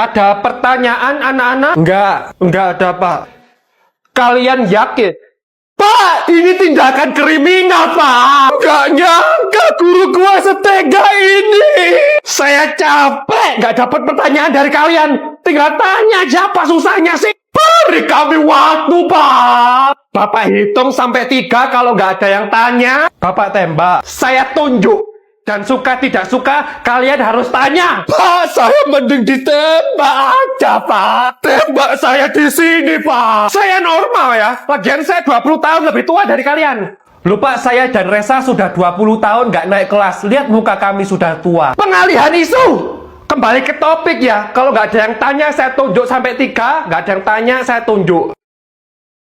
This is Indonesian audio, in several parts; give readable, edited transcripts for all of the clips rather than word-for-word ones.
Ada pertanyaan anak-anak? Enggak ada, Pak. Kalian yakin? Pak, ini tindakan kriminal, Pak. Enggak nyangka guru gua setega ini. Saya capek nggak dapat pertanyaan dari kalian. Tinggal tanya aja apa susahnya sih. Beri kami waktu, Pak. Bapak hitung sampai 3, kalau nggak ada yang tanya, Bapak tembak. Saya tunjuk. Dan suka tidak suka, kalian harus tanya. Pak, saya mending ditembak aja, Pak. Tembak saya di sini, Pak. Saya normal ya. Lagian saya 20 tahun lebih tua dari kalian. Lupa, saya dan Reza sudah 20 tahun nggak naik kelas. Lihat muka kami sudah tua. Pengalihan isu. Kembali ke topik ya. Kalau nggak ada yang tanya, saya tunjuk sampai 3. Nggak ada yang tanya, saya tunjuk.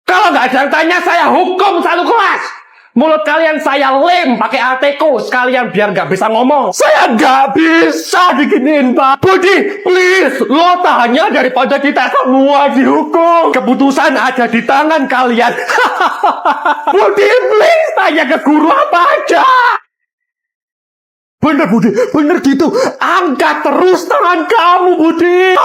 Kalau nggak ada yang tanya, saya hukum satu kelas. Mulut kalian saya lem pakai arteko sekalian biar nggak bisa ngomong. Saya nggak bisa diginiin, Pak. Budi, please, lo tanya daripada kita semua dihukum. Keputusan ada di tangan kalian. Budi, please, tanya ke guru apa aja. Bener, Budi, bener gitu. Angkat terus tangan kamu, Budi.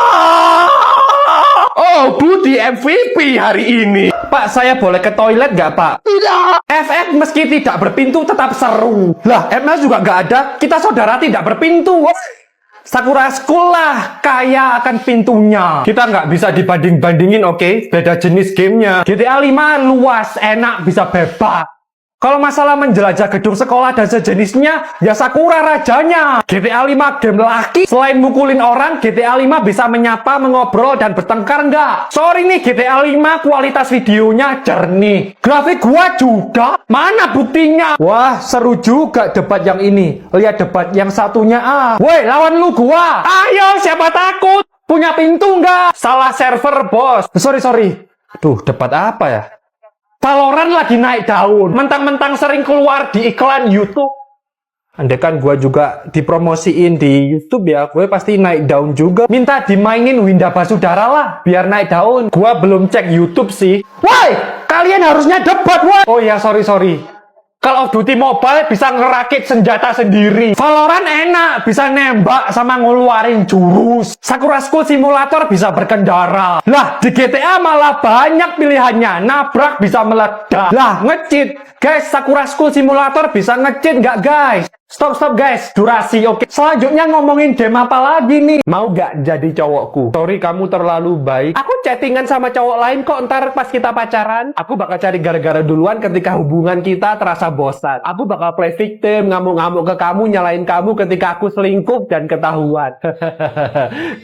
Oh, Budi MVP hari ini. Pak, saya boleh ke toilet nggak, Pak? Tidak. FF meski tidak berpintu tetap seru. Lah, MS juga nggak ada. Kita saudara tidak berpintu. Sakura School lah, kaya akan pintunya. Kita nggak bisa dibanding-bandingin, oke? Beda jenis gamenya. GTA 5 luas, enak, bisa bebas. Kalau masalah menjelajah gedung sekolah dan sejenisnya, ya Sakura rajanya. GTA 5 game laki. Selain mukulin orang, GTA 5 bisa menyapa, mengobrol, dan bertengkar nggak? Sorry nih, GTA 5 kualitas videonya jernih. Grafik gua juga. Mana buktinya? Wah, seru juga debat yang ini. Lihat debat yang satunya. Woi, lawan lu gua. Ayo, siapa takut? Punya pintu nggak? Salah server, bos. Sorry. Aduh, debat apa ya? Valorant lagi naik daun. Mentang-mentang sering keluar di iklan YouTube. Andaikan gue juga dipromosiin di YouTube ya, gue pasti naik daun juga. Minta dimainin Winda Basudara lah, biar naik daun. Gue belum cek YouTube sih. Woi, kalian harusnya debat, woi. Oh ya, sorry. Call of Duty Mobile bisa ngerakit senjata sendiri. Valorant enak, bisa nembak sama ngeluarin jurus. Sakura School Simulator bisa berkendara. Lah, di GTA malah banyak pilihannya. Nabrak bisa meledak. Lah, nge-cheat. Guys, Sakura School Simulator bisa nge-cheat nggak, guys? Stop guys, durasi oke. Selanjutnya ngomongin game apa lagi nih? Mau gak jadi cowokku? Sorry, kamu terlalu baik. Aku chattingan sama cowok lain kok ntar pas kita pacaran. Aku bakal cari gara-gara duluan ketika hubungan kita terasa bosan. Aku bakal play victim, ngamuk-ngamuk ke kamu, nyalain kamu ketika aku selingkuh dan ketahuan.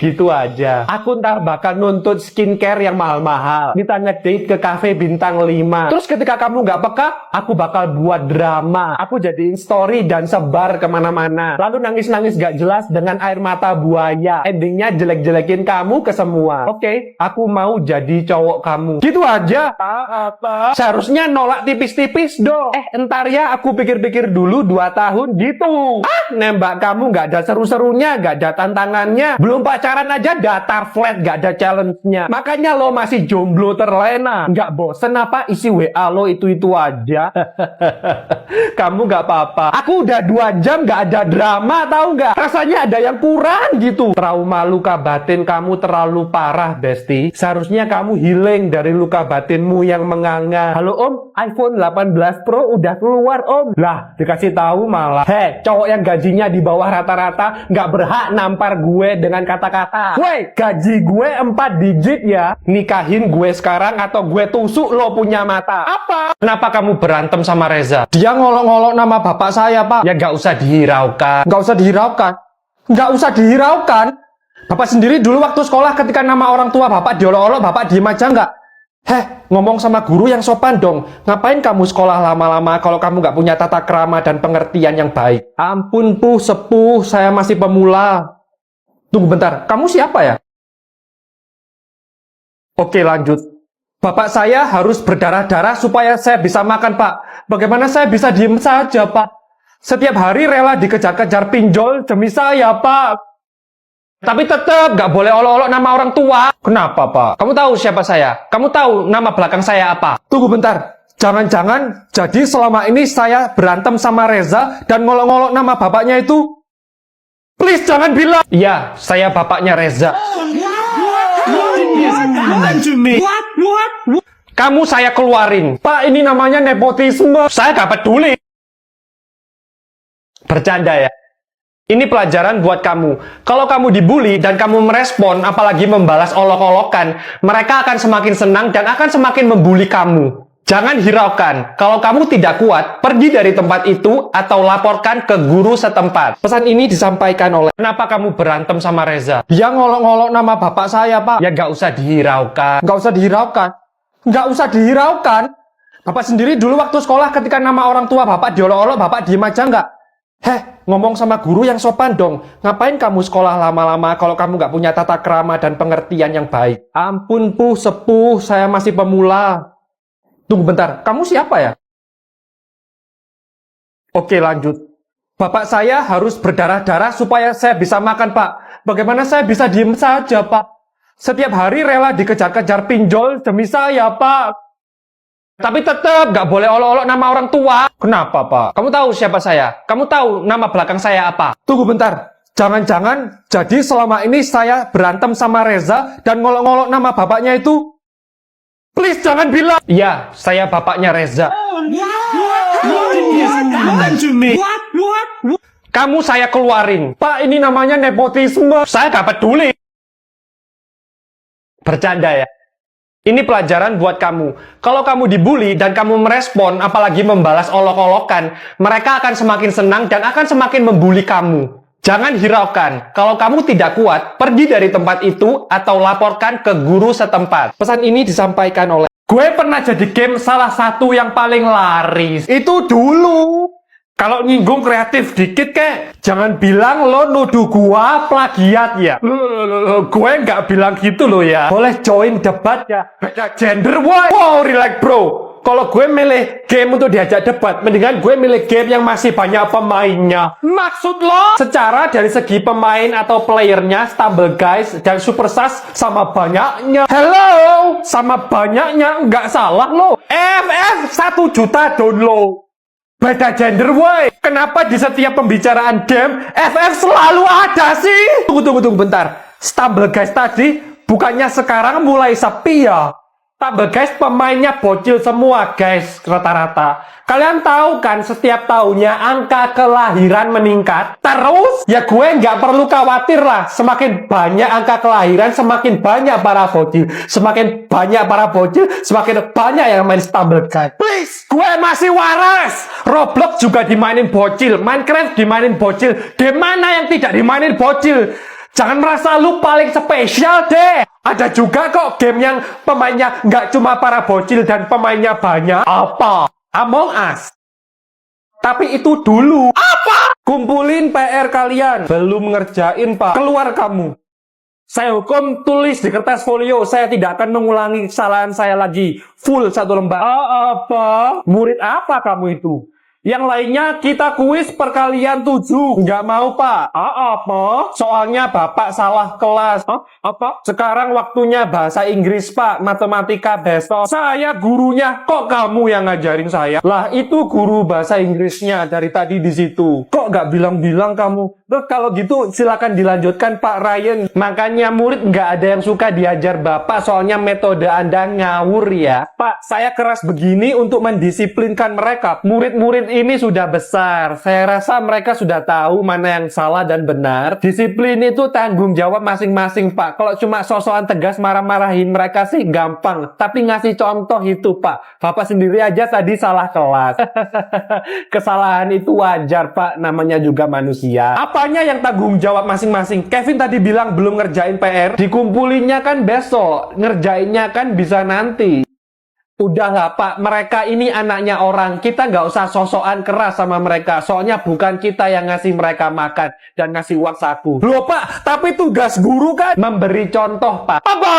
Gitu aja. Aku ntar bakal nuntut skincare yang mahal-mahal. Kita ngedate ke cafe bintang 5. Terus ketika kamu gak peka, aku bakal buat drama. Aku jadiin story dan sebar kemana-mana. Lalu nangis-nangis gak jelas dengan air mata buaya. Endingnya jelek-jelekin kamu ke semua. Oke, aku mau jadi cowok kamu. Gitu aja. Apa? Seharusnya nolak tipis-tipis dong. Entar ya aku pikir-pikir dulu 2 tahun gitu. Nembak kamu gak ada seru-serunya, gak ada tantangannya. Belum pacaran aja datar flat, gak ada challenge-nya. Makanya lo masih jomblo terlena. Gak bosen apa isi WA lo itu-itu aja? Kamu gak apa-apa. Aku udah 2 jam gak ada drama, tahu gak? Rasanya ada yang kurang gitu. Trauma luka batin kamu terlalu parah, Besti. Seharusnya kamu healing dari luka batinmu yang menganga. Halo Om, iPhone 18 Pro udah keluar Om. Lah, dikasih tahu malah. Cowok yang gajinya di bawah rata-rata gak berhak nampar gue dengan kata-kata. Woi, gaji gue 4 digit ya. Nikahin gue sekarang atau gue tusuk lo punya mata. Apa? Kenapa kamu berantem sama Reza? Dia ngolok-ngolok nama bapak saya, Pak. Ya gak usah dihiraukan. Nggak usah dihiraukan. Bapak sendiri dulu waktu sekolah ketika nama orang tua bapak diolok-olok, bapak diem aja nggak? Ngomong sama guru yang sopan dong. Ngapain kamu sekolah lama-lama kalau kamu nggak punya tata krama dan pengertian yang baik? Ampun, sepuh, saya masih pemula. Tunggu bentar, kamu siapa ya? Oke, lanjut. Bapak saya harus berdarah-darah supaya saya bisa makan, Pak. Bagaimana saya bisa diem saja, Pak? Setiap hari rela dikejar-kejar pinjol demi saya, Pak. Tapi tetap gak boleh olok-olok nama orang tua. Kenapa, Pak? Kamu tahu siapa saya? Kamu tahu nama belakang saya apa? Tunggu bentar. Jangan-jangan jadi selama ini saya berantem sama Reza dan ngolok-ngolok nama bapaknya itu? Please jangan bilang. Iya, saya bapaknya Reza. Kamu saya keluarin. Pak, ini namanya nepotisme. Saya gak peduli. Bercanda ya. Ini pelajaran buat kamu. Kalau kamu dibully dan kamu merespon, apalagi membalas olok-olokan, mereka akan semakin senang dan akan semakin membuli kamu. Jangan hiraukan. Kalau kamu tidak kuat, pergi dari tempat itu atau laporkan ke guru setempat. Pesan ini disampaikan oleh, kenapa kamu berantem sama Reza? Dia ngolok-ngolok nama bapak saya, Pak. Ya nggak usah dihiraukan. Nggak usah dihiraukan. Nggak usah dihiraukan. Bapak sendiri dulu waktu sekolah ketika nama orang tua bapak diolok-olok, bapak diem aja nggak? Ngomong sama guru yang sopan dong. Ngapain kamu sekolah lama-lama kalau kamu nggak punya tata krama dan pengertian yang baik? Ampun, sepuh, saya masih pemula. Tunggu bentar, kamu siapa ya? Oke, lanjut. Bapak saya harus berdarah-darah supaya saya bisa makan, Pak. Bagaimana saya bisa diem saja, Pak? Setiap hari rela dikejar-kejar pinjol demi saya, Pak. Tapi tetap gak boleh olok-olok nama orang tua. Kenapa, Pak? Kamu tahu siapa saya? Kamu tahu nama belakang saya apa? Tunggu bentar. Jangan-jangan jadi selama ini saya berantem sama Reza dan ngolok-ngolok nama bapaknya itu? Please jangan bilang. Iya, saya bapaknya Reza. Kamu saya keluarin. Pak, ini namanya nepotisme. Saya gak peduli. Bercanda ya. Ini pelajaran buat kamu. Kalau kamu dibully dan kamu merespon, apalagi membalas olok-olokan, mereka akan semakin senang dan akan semakin membuli kamu. Jangan hiraukan. Kalau kamu tidak kuat, pergi dari tempat itu atau laporkan ke guru setempat. Pesan ini disampaikan oleh, gue pernah jadi game salah satu yang paling laris. Itu dulu. Kalau nyinggung kreatif dikit kek, jangan bilang lo nuduh gua plagiat ya. Gue nggak bilang gitu lo ya. Boleh join debat ya. Beda gender, woy. Wow, relax bro. Kalau gue milih game untuk diajak debat, mendingan gue milih game yang masih banyak pemainnya. Maksud lo? Secara dari segi pemain atau playernya, Stumble Guys dan Super Sass sama banyaknya. Hello, sama banyaknya nggak salah lo. FF 1 juta download. Beda gender, woi. Kenapa di setiap pembicaraan game FF selalu ada sih? Tunggu bentar. Stumble Guys tadi bukannya sekarang mulai sepi ya? Stumble Guys pemainnya bocil semua guys, rata-rata. Kalian tahu kan setiap tahunnya angka kelahiran meningkat? Terus ya gue nggak perlu khawatir lah. Semakin banyak angka kelahiran, semakin banyak para bocil. Semakin banyak para bocil, semakin banyak yang main Stumble Guys. Please, gue masih waras. Roblox juga dimainin bocil, Minecraft dimainin bocil. Game mana yang tidak dimainin bocil? Jangan merasa lu paling spesial deh. Ada juga kok game yang pemainnya nggak cuma para bocil dan pemainnya banyak. Apa? Among Us. Tapi itu dulu. Apa? Kumpulin PR kalian. Belum ngerjain, Pak. Keluar kamu. Saya hukum tulis di kertas folio. Saya tidak akan mengulangi kesalahan saya lagi. Full 1 lembar. Apa? Murid apa kamu itu? Yang lainnya kita kuis perkalian 7. Nggak mau, Pak. Apa? Soalnya Bapak salah kelas. Apa? Sekarang waktunya bahasa Inggris, Pak. Matematika besok. Saya gurunya. Kok kamu yang ngajarin saya? Lah, itu guru bahasa Inggrisnya dari tadi di situ. Kok nggak bilang-bilang kamu? Terus kalau gitu silakan dilanjutkan, Pak Ryan. Makanya murid nggak ada yang suka diajar Bapak. Soalnya metode Anda ngawur ya. Pak, saya keras begini untuk mendisiplinkan mereka. Murid-murid ini sudah besar. Saya rasa mereka sudah tahu mana yang salah dan benar. Disiplin itu tanggung jawab masing-masing, Pak. Kalau cuma sosokan tegas marah-marahin mereka sih gampang. Tapi ngasih contoh itu, Pak. Bapak sendiri aja tadi salah kelas. Kesalahan itu wajar, Pak. Namanya juga manusia. Apanya yang tanggung jawab masing-masing? Kevin tadi bilang belum ngerjain PR. Dikumpulinnya kan besok. Ngerjainnya kan bisa nanti. Udahlah Pak, mereka ini anaknya orang. Kita nggak usah sosokan keras sama mereka. Soalnya bukan kita yang ngasih mereka makan dan ngasih uang saku. Loh Pak, tapi tugas guru kan memberi contoh Pak. Apa?